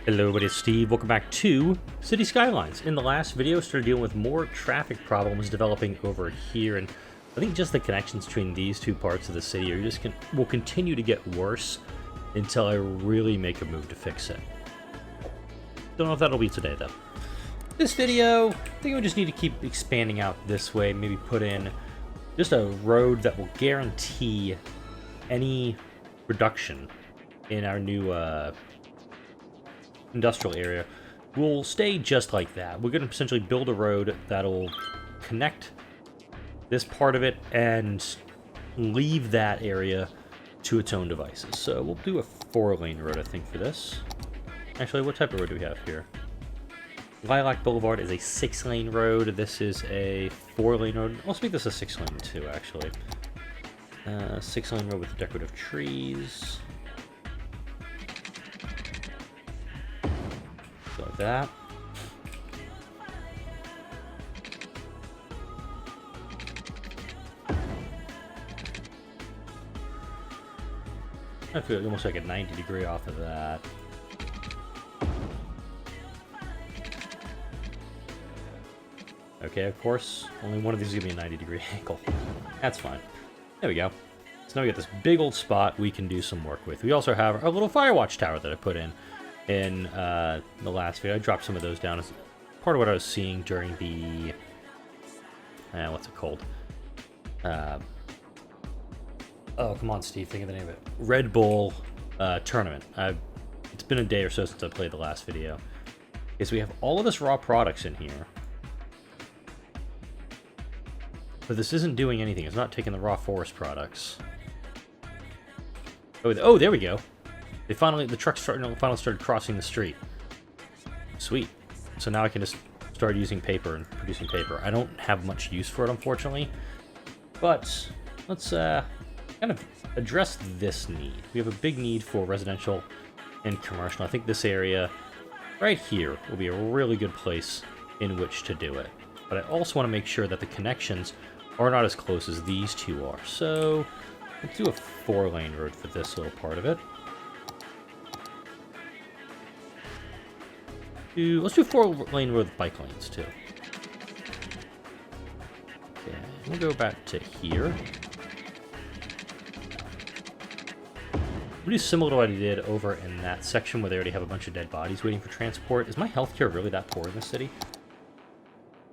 Hello everybody, it's Steve. Welcome back to City Skylines. In the last video, started dealing with more traffic problems developing over here, and I think just the connections between these two parts of the city are will continue to get worse until I really make a move to fix it. Don't know if that'll be today though. This video, I think we just need to keep expanding out this way, maybe put in just a road that will guarantee any reduction in our new industrial area will stay just like that. We're going to essentially build a road that'll connect this part of it and leave that area to its own devices. So we'll do a 4-lane road, I think, for this. Actually, what type of road do we have here? Lilac Boulevard is a 6-lane road. This is a 4-lane road. Let's make this a 6-lane too, actually. 6-lane road with decorative trees. Like that. I feel almost like a 90-degree off of that. Okay, of course, only one of these is going to be a 90-degree angle. That's fine. There we go. So now we got this big old spot we can do some work with. We also have our little Firewatch tower that I put in the last video. I dropped some of those down as part of what I was seeing during the what's it called? Oh, come on, Steve, think of the name of it. Red Bull tournament. It's been a day or so since I played the last video. Okay, so we have all of this raw products in here, but this isn't doing anything. It's not taking the raw forest products. Oh, there we go. The trucks finally started crossing the street. Sweet. So now I can just start using paper and producing paper. I don't have much use for it, unfortunately. But let's kind of address this need. We have a big need for residential and commercial. I think this area right here will be a really good place in which to do it. But I also want to make sure that the connections are not as close as these two are. So let's do a 4-lane road for this little part of it. Let's do 4-lane road with bike lanes, too. Okay, we'll go back to here. We'll do similar to what I did over in that section where they already have a bunch of dead bodies waiting for transport. Is my healthcare really that poor in this city?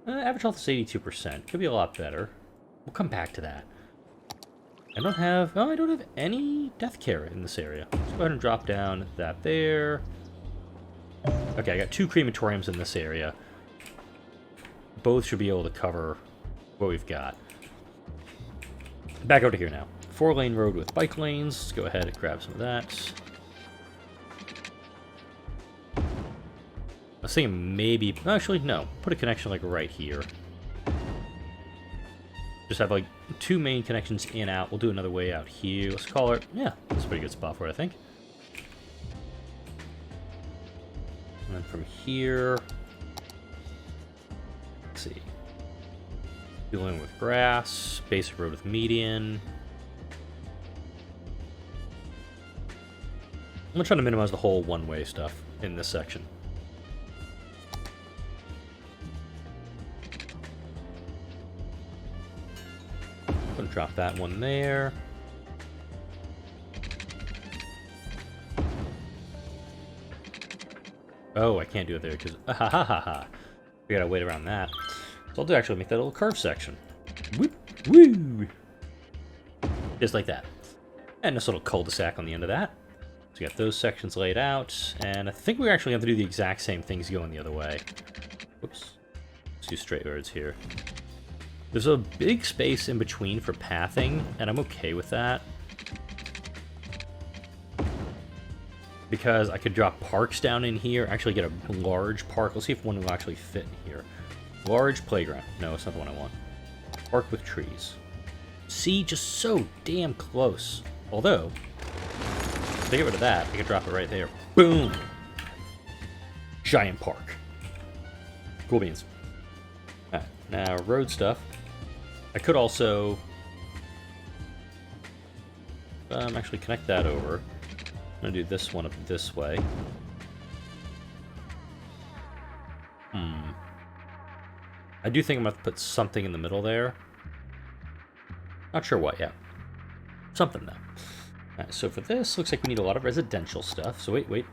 Average health is 82%. Could be a lot better. We'll come back to that. I don't have any death care in this area. Let's go ahead and drop down that there. Okay, I got 2 crematoriums in this area. Both should be able to cover what we've got. Back over to here now. 4-lane road with bike lanes. Let's go ahead and grab some of that. I was thinking maybe... Actually, no. Put a connection like right here. Just have like 2 main connections in, out. We'll do another way out here. Let's call it... Yeah, that's a pretty good spot for it, I think. And then from here, let's see, dealing with grass, basic road with median. I'm gonna try to minimize the whole one-way stuff in this section. I'm gonna drop that one there. Oh, I can't do it there because we gotta wait around that. So I'll do actually make that a little curve section. Whoop, woo! Just like that. And this little cul-de-sac on the end of that. So we got those sections laid out, and I think we actually have to do the exact same things going the other way. Whoops. Let's do straight roads here. There's a big space in between for pathing, and I'm okay with that. Because I could drop parks down in here, actually get a large park. Let's see if one will actually fit in here. Large playground. No, it's not the one I want. Park with trees. See, just so damn close. Although, if I get rid of that, I could drop it right there. Boom! Giant park. Cool beans. Alright, now road stuff. I could also actually connect that over. I'm going to do this one up this way. I do think I'm going to put something in the middle there. Not sure what yet. Something, though. Alright, so for this, looks like we need a lot of residential stuff. So wait.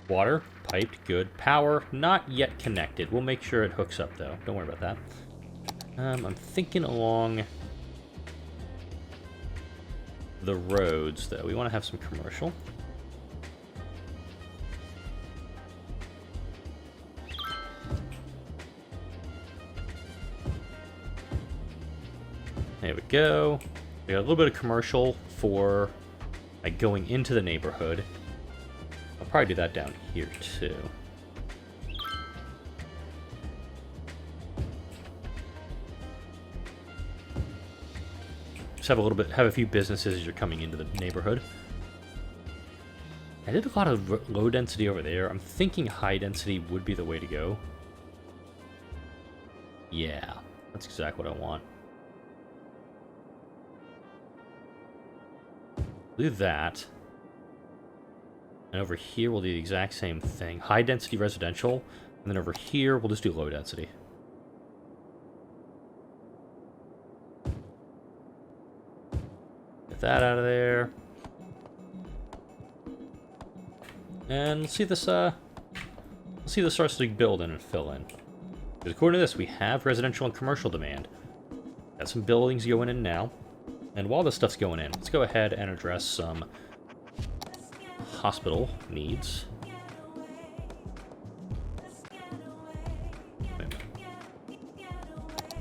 Water, piped, good. Power, not yet connected. We'll make sure it hooks up, though. Don't worry about that. I'm thinking along the roads, though. We want to have some commercial. There we go. We got a little bit of commercial for like going into the neighborhood. I'll probably do that down here too. Just have a few businesses as you're coming into the neighborhood. I did a lot of low density over there. I'm thinking high density would be the way to go. Yeah, that's exactly what I want. Do that. And over here, we'll do the exact same thing. High density residential. And then over here, we'll just do low density. Get that out of there. And let's see this, starts to build in and fill in. Because according to this, we have residential and commercial demand. Got some buildings going in now. And while this stuff's going in, let's go ahead and address some hospital needs.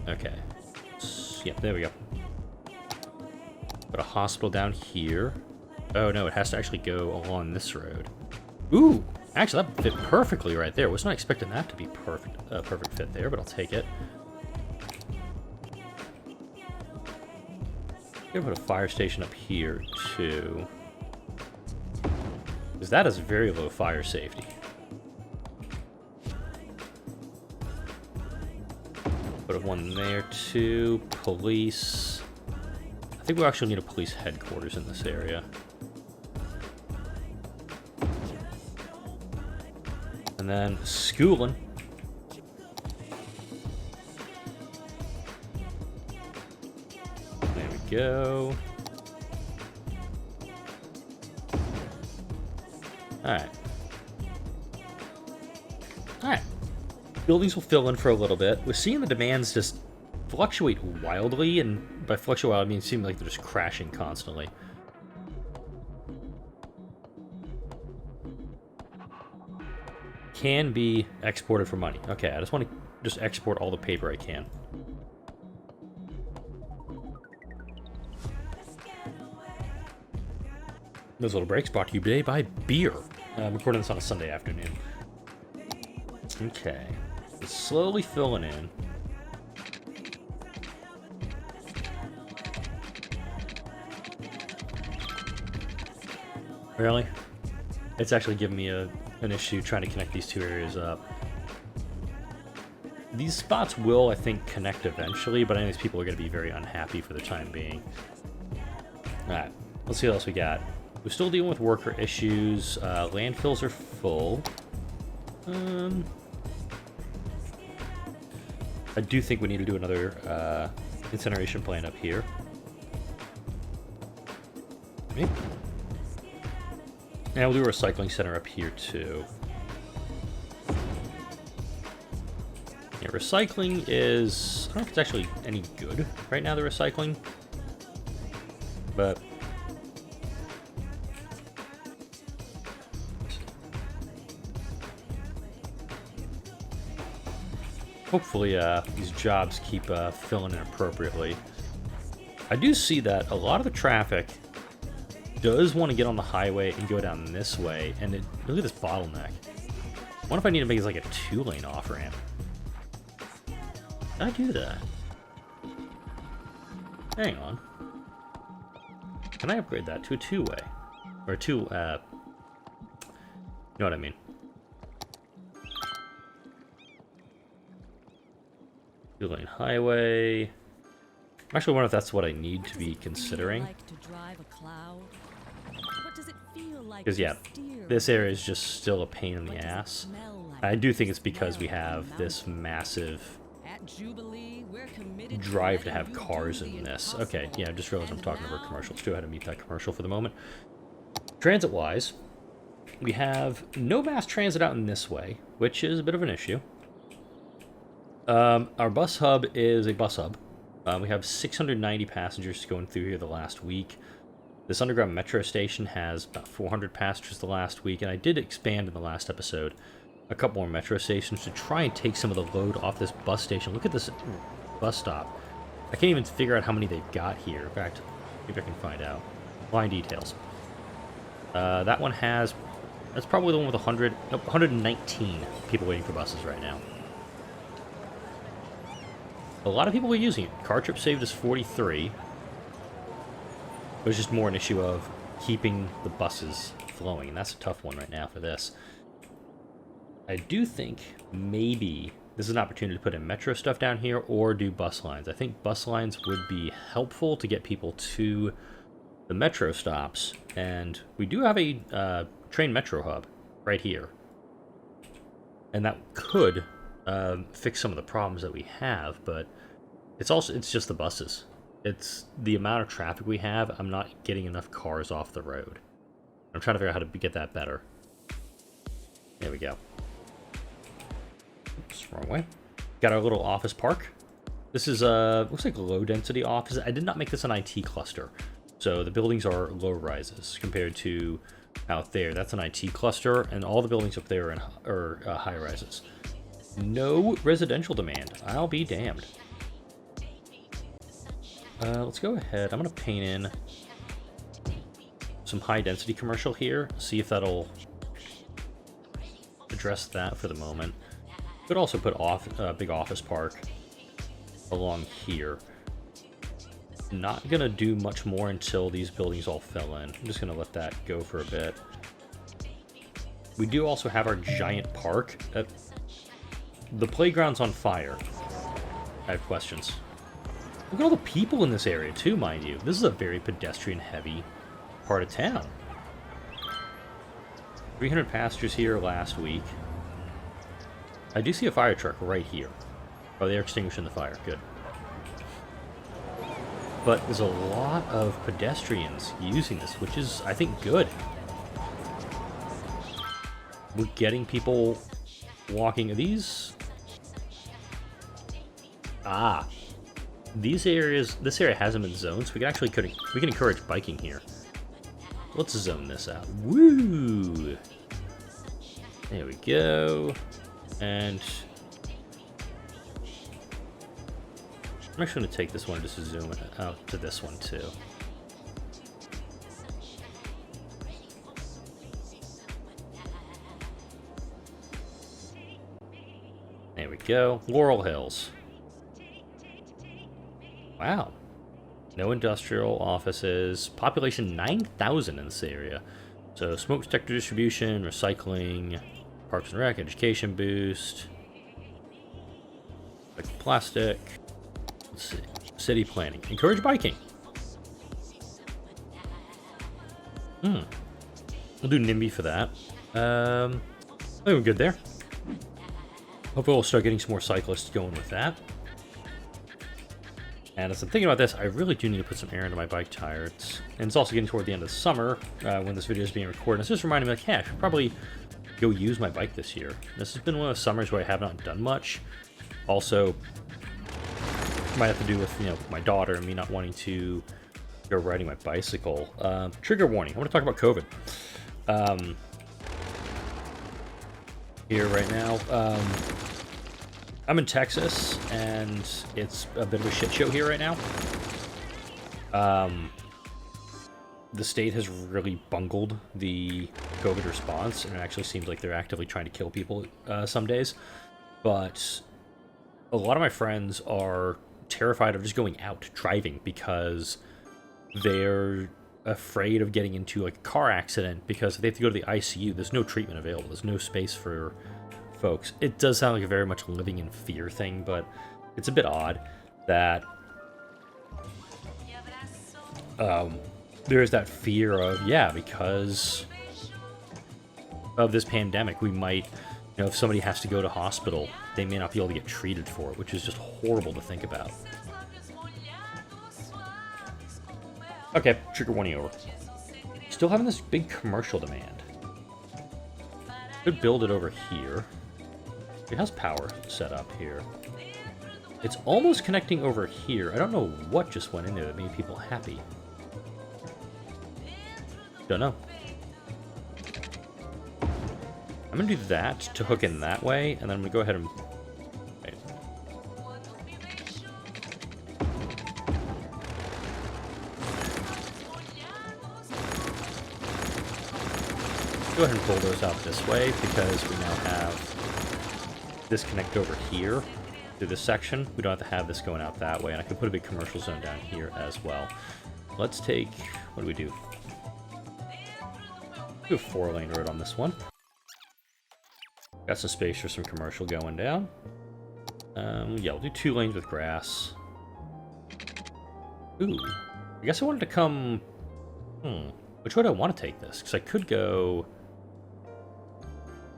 Okay. Yep, there we go. Put a hospital down here. Oh no, it has to actually go along this road. Ooh! Actually, that fit perfectly right there. Was not expecting that to be perfect, perfect fit there, but I'll take it. I'm gonna put a fire station up here too, because that is very low fire safety. Put one there too. Police. I think we actually need a police headquarters in this area. And then schooling. There we go. Alright. Alright. Buildings will fill in for a little bit. We're seeing the demands just fluctuate wildly, and by fluctuate I mean it seems like they're just crashing constantly. Can be exported for money. Okay, I just want to just export all the paper I can. Those little breaks brought to you today by beer. I'm recording this on a Sunday afternoon. Okay, it's slowly filling in. Really? It's actually giving me an issue trying to connect these two areas up. These spots will, I think, connect eventually, but I think these people are going to be very unhappy for the time being. Alright, let's see what else we got. We're still dealing with worker issues. Landfills are full. I do think we need to do another incineration plant up here. Maybe. And we'll do a recycling center up here too. Yeah, recycling is... I don't know if it's actually any good right now, the recycling. But... hopefully these jobs keep filling in appropriately. I do see that a lot of the traffic does want to get on the highway and go down this way, and look at this bottleneck. I wonder if I need to make it like a 2-lane off-ramp. Can I do that? Hang on. Can I upgrade that to a 2-way? Or a 2, you know what I mean. 2-lane highway. I'm actually wondering if that's what I need to be considering. Because yeah, this area is just still a pain in the ass. I do think it's because we have this massive drive to have cars in this. Okay, yeah, I just realized I'm talking over a commercial. Let's go ahead and mute that commercial for the moment. Transit-wise, we have no mass transit out in this way, which is a bit of an issue. Our bus hub is a bus hub. We have 690 passengers going through here the last week. This underground metro station has about 400 passengers the last week, and I did expand in the last episode a couple more metro stations to try and take some of the load off this bus station. Look at this bus stop. I can't even figure out how many they've got here. In fact, maybe I can find out. Line details. That one has... That's probably the one with 119 people waiting for buses right now. A lot of people are using it. Car trip saved us 43. It was just more an issue of keeping the buses flowing, and that's a tough one right now for this. I do think maybe this is an opportunity to put in metro stuff down here or do bus lines. I think bus lines would be helpful to get people to the metro stops, and we do have a train metro hub right here. And that could fix some of the problems that we have, but it's just the buses. It's the amount of traffic we have. I'm not getting enough cars off the road. I'm trying to figure out how to get that better. There we go. Oops, wrong way. Got our little office park. This is looks like a low density office. I did not make this an IT cluster. So the buildings are low rises compared to out there. That's an IT cluster, and all the buildings up there are high rises. No residential demand. I'll be damned. Let's go ahead. I'm going to paint in some high-density commercial here. See if that'll address that for the moment. Could also put big office park along here. Not going to do much more until these buildings all fill in. I'm just going to let that go for a bit. We do also have our giant park. The playground's on fire. I have questions. Look at all the people in this area, too, mind you. This is a very pedestrian-heavy part of town. 300 passengers here last week. I do see a fire truck right here. Oh, they're extinguishing the fire. Good. But there's a lot of pedestrians using this, which is, I think, good. We're getting people walking. Are these... Ah. These areas, this area hasn't been zoned, so we can encourage biking here. Let's zone this out. Woo! There we go. And I'm actually going to take this one just to zoom out to this one too. There we go. Laurel Hills. Wow. No industrial offices. Population 9,000 in this area. So smoke detector distribution, recycling, parks and rec, education boost, like plastic. Let's see. City planning. Encourage biking. We'll do NIMBY for that. I think we're good there. Hopefully we'll start getting some more cyclists going with that. And as I'm thinking about this, I really do need to put some air into my bike tires. And it's also getting toward the end of the summer when this video is being recorded. It's just reminding me, like, hey, I should probably go use my bike this year. This has been one of those summers where I have not done much. Also, might have to do with, my daughter and me not wanting to go riding my bicycle. Trigger warning. I want to talk about COVID. Here right now. I'm in Texas, and it's a bit of a shit show here right now. The state has really bungled the COVID response, and it actually seems like they're actively trying to kill people some days. But a lot of my friends are terrified of just going out driving because they're afraid of getting into like a car accident, because if they have to go to the ICU, there's no treatment available. There's no space for folks. It does sound like a very much living in fear thing, but it's a bit odd that there's that fear of, yeah, because of this pandemic, we might You know, if somebody has to go to hospital, they may not be able to get treated for it, which is just horrible to think about. Okay, trigger warning over. Still having this big commercial demand. Could build it over here. It has power set up here. It's almost connecting over here. I don't know what just went in there that made people happy. Don't know. I'm going to do that to hook in that way, and then I'm going to go ahead and... Wait. Go ahead and pull those out this way, because we now have this connect over here through this section. We don't have to have this going out that way, and I could put a big commercial zone down here as well. Let's take... What do we do? Do a 4-lane road on this one. Got some space for some commercial going down. Yeah, we'll do 2 lanes with grass. Ooh. I guess I wanted to come... Which way do I want to take this? Because I could go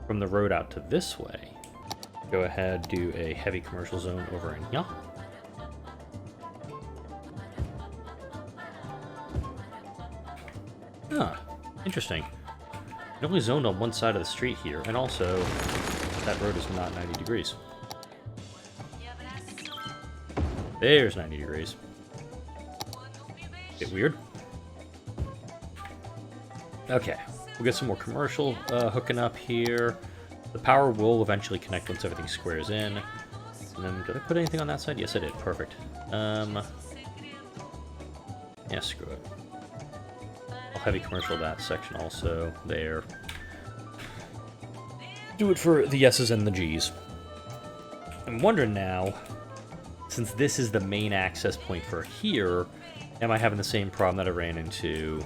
from the road out to this way. Go ahead, do a heavy commercial zone over in here. Huh. Interesting. It only zoned on one side of the street here, and also that road is not 90 degrees. There's 90 degrees. Bit weird. Okay, we'll get some more commercial hooking up here. The power will eventually connect once everything squares in. And then, did I put anything on that side? Yes, I did. Perfect. Yeah, screw it. I'll heavy commercial that section also there. Do it for the S's and the G's. I'm wondering now, since this is the main access point for here, am I having the same problem that I ran into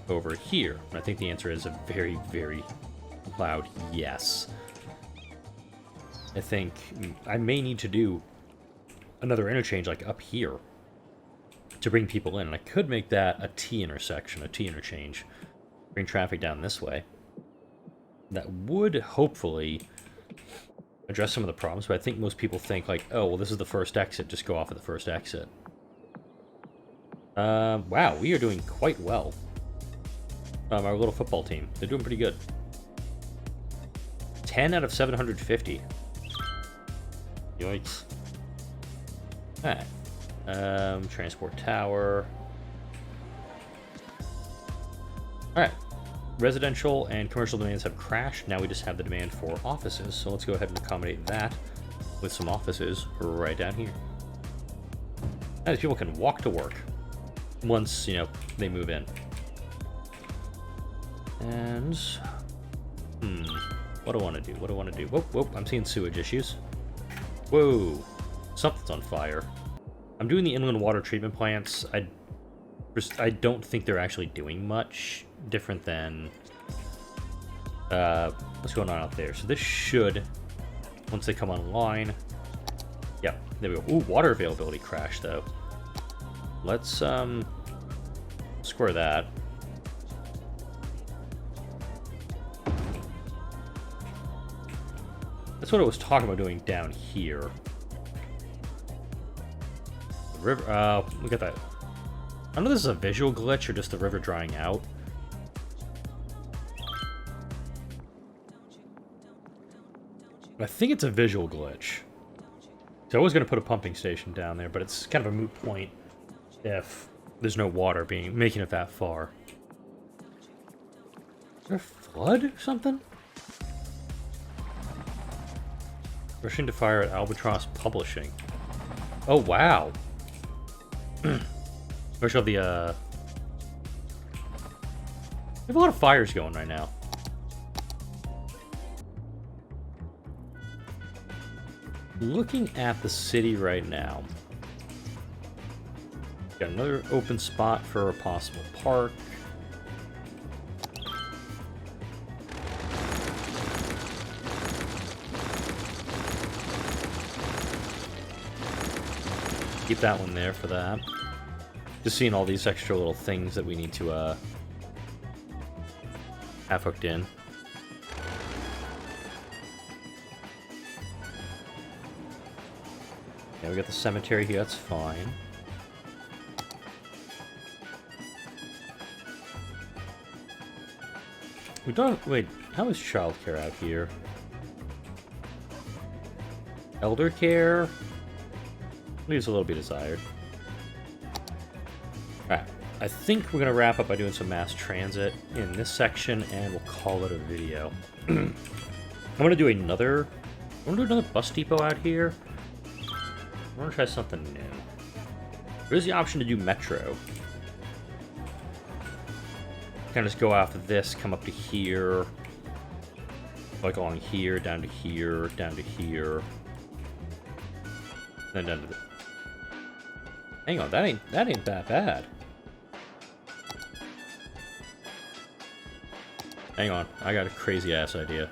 over here? And I think the answer is a very, very loud yes. I think I may need to do another interchange like up here to bring people in. And I could make that a T intersection, a T interchange. Bring traffic down this way. That would hopefully address some of the problems, but I think most people think like, oh, well, this is the first exit, just go off at the first exit. Wow, we are doing quite well. Our little football team, they're doing pretty good. 10 out of 750. Yikes. Alright. Transport tower. Alright. Residential and commercial demands have crashed. Now we just have the demand for offices. So let's go ahead and accommodate that with some offices right down here. Now these people can walk to work once, you know, they move in. And... what do I want to do? What do I want to do? Whoop, whoop, I'm seeing sewage issues. Whoa. Something's on fire. I'm doing the inland water treatment plants. I don't think they're actually doing much different than what's going on out there. So this should, once they come online, yeah, there we go. Ooh, water availability crashed though. Let's square that. That's what I was talking about doing down here. The river, look at that. I don't know if this is a visual glitch or just the river drying out. I think it's a visual glitch. So I was going to put a pumping station down there, but it's kind of a moot point if there's no water making it that far. Is there a flood or something? Rushing to fire at Albatross Publishing. Oh, wow. We have the, we have a lot of fires going right now. Looking at the city right now. Got another open spot for a possible park. Keep that one there for that. Just seeing all these extra little things that we need to have hooked in. Yeah, we got the cemetery here, that's fine. We don't... Wait, how is childcare out here? Elder care? Leaves a little bit desired. Alright, I think we're going to wrap up by doing some mass transit in this section, and we'll call it a video. I'm going to do another... bus depot out here. I want to try something new. There's the option to do metro. Kind of just go off of this, come up to here, like along here, down to here, down to here, then down to the... Hang on, that ain't that bad. Hang on, I got a crazy ass idea.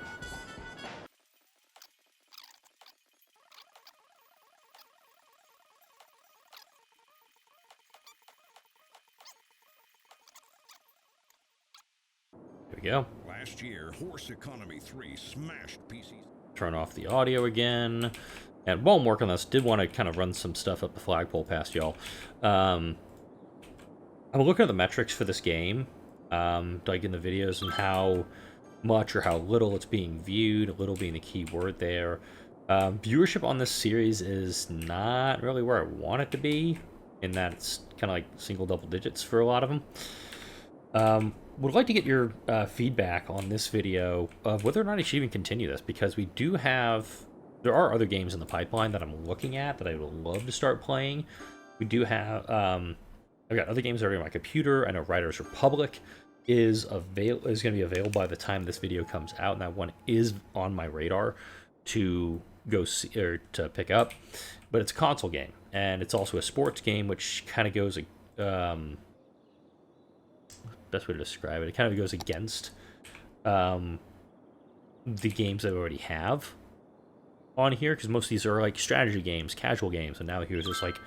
Go. Last year, Horse Economy 3 smashed PCs. Turn off the audio again. And while I'm working on this, did want to kind of run some stuff up the flagpole past y'all. I'm looking at the metrics for this game, like in the videos, and how much or how little it's being viewed, little being the key word there. Viewership on this series is not really where I want it to be, in that it's kind of like single double digits for a lot of them. Would like to get your feedback on this video of whether or not I should even continue this, because we do have... There are other games in the pipeline that I'm looking at that I would love to start playing. We do have... I've got other games that are on my computer. I know Riders Republic is going to be available by the time this video comes out, and that one is on my radar to go see, or to pick up. But it's a console game, and it's also a sports game, which kind of goes... best way to describe it. It kind of goes against the games that we already have on here, because most of these are like strategy games, casual games, and now here's just like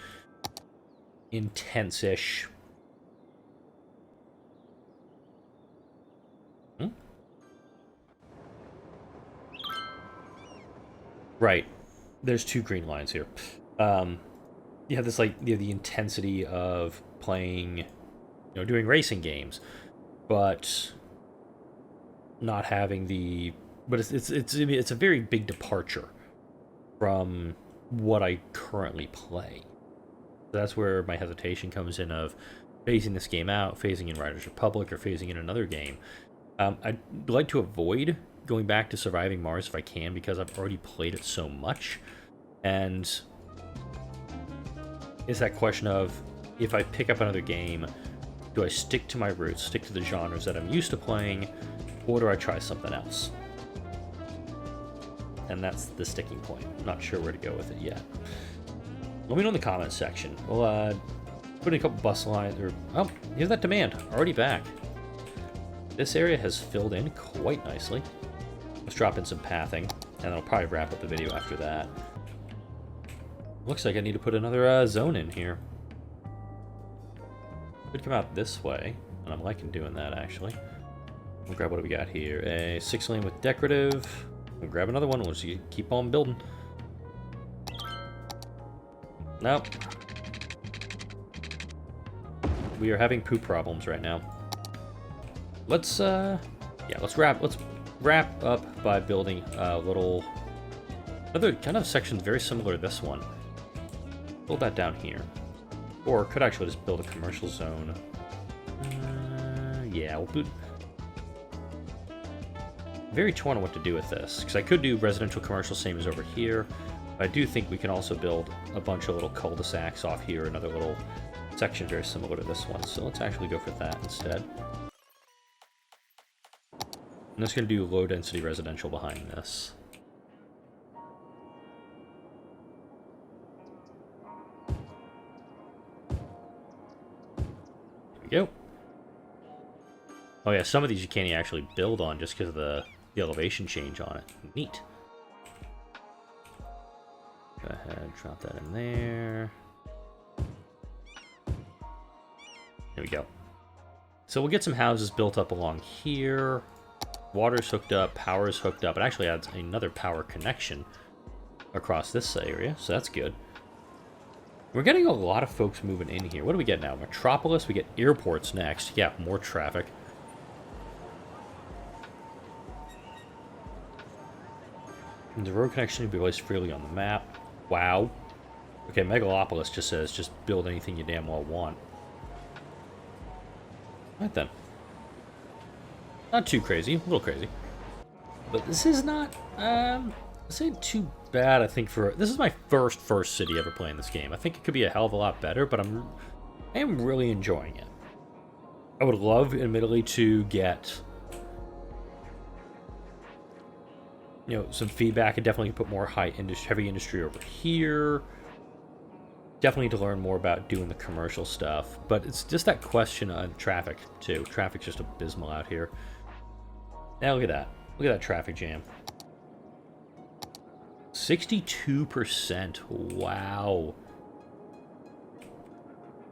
intense-ish. Right. There's two green lines here. You have this, like, you know, the intensity of playing, doing racing games, but not having the... But it's a very big departure from what I currently play. That's where my hesitation comes in of phasing this game out, phasing in Riders Republic, or phasing in another game. I'd like to avoid going back to Surviving Mars if I can, because I've already played it so much. And it's that question of, if I pick up another game, do I stick to my roots, stick to the genres that I'm used to playing, or do I try something else? And that's the sticking point. I'm not sure where to go with it yet. Let me know in the comments section. We'll put in a couple bus lines, or... Oh, here's that demand. Already back. This area has filled in quite nicely. Let's drop in some pathing, and I'll probably wrap up the video after that. Looks like I need to put another zone in here. Could come out this way, and I'm liking doing that, actually. We'll grab what do we got here. A 6-lane with decorative. We'll grab another one. We'll just keep on building. Nope. We are having poop problems right now. Let's wrap up by building a little... Another kind of section very similar to this one. Build that down here. Or could actually just build a commercial zone. Yeah, we'll do... Very torn on what to do with this, because I could do residential commercial, same as over here. But I do think we can also build a bunch of little cul-de-sacs off here, another little section very similar to this one. So let's actually go for that instead. I'm just going to do low-density residential behind this. There we go. Oh yeah, some of these you can't actually build on just because of the elevation change on it. Neat. Go ahead, drop that in there. There we go. So we'll get some houses built up along here. Water's hooked up, power's hooked up. It actually adds another power connection across this area, so that's good. We're getting a lot of folks moving in here. What do we get now? Metropolis. We get airports next. Yeah, more traffic. And the road connection will be placed freely on the map. Wow. Okay, Megalopolis just says, just build anything you damn well want. Right then. Not too crazy. A little crazy. But this is not, this ain't too bad, I think, for... This is my first city ever playing this game. I think it could be a hell of a lot better, but I am really enjoying it. I would love, admittedly, to get... You know, some feedback. I definitely put more heavy industry over here. Definitely to learn more about doing the commercial stuff. But it's just that question on traffic, too. Traffic's just abysmal out here. Now look at that. Look at that traffic jam. 62%. Wow.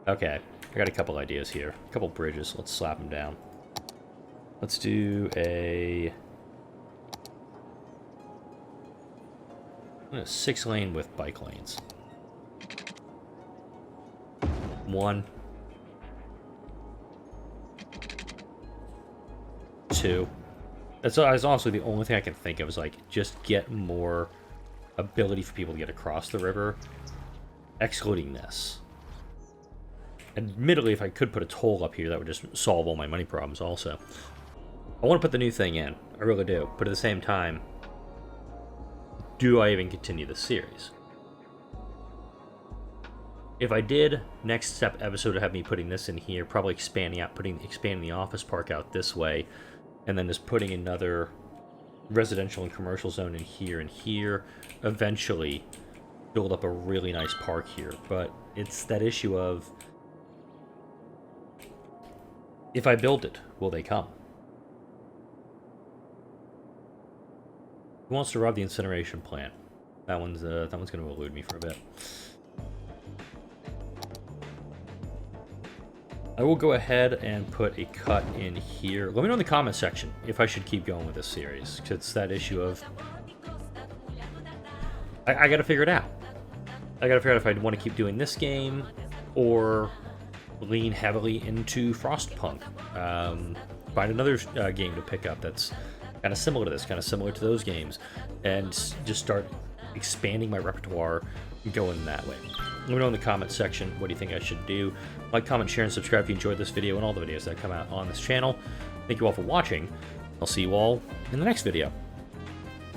Okay. I got a couple ideas here. A couple bridges. Let's slap them down. Let's do a 6-lane with bike lanes. 1, 2. That's honestly the only thing I can think of is, like, just get more ability for people to get across the river, excluding this. Admittedly, if I could put a toll up here, that would just solve all my money problems also. I want to put the new thing in. I really do. But at the same time, do I even continue the series? If I did, next episode would have me putting this in here, probably expanding the office park out this way, and then just putting another residential and commercial zone in here and here. Eventually, build up a really nice park here. But it's that issue of, if I build it, will they come? Who wants to rob the incineration plant? That one's going to elude me for a bit. I will go ahead and put a cut in here. Let me know in the comment section if I should keep going with this series. Because it's that issue of... I gotta figure it out. I gotta figure out if I want to keep doing this game or lean heavily into Frostpunk. Find another game to pick up that's kind of similar to this, kind of similar to those games, and just start expanding my repertoire and going that way. Let me know in the comment section what do you think I should do. Like, comment, share, and subscribe if you enjoyed this video and all the videos that come out on this channel. Thank you all for watching. I'll see you all in the next video.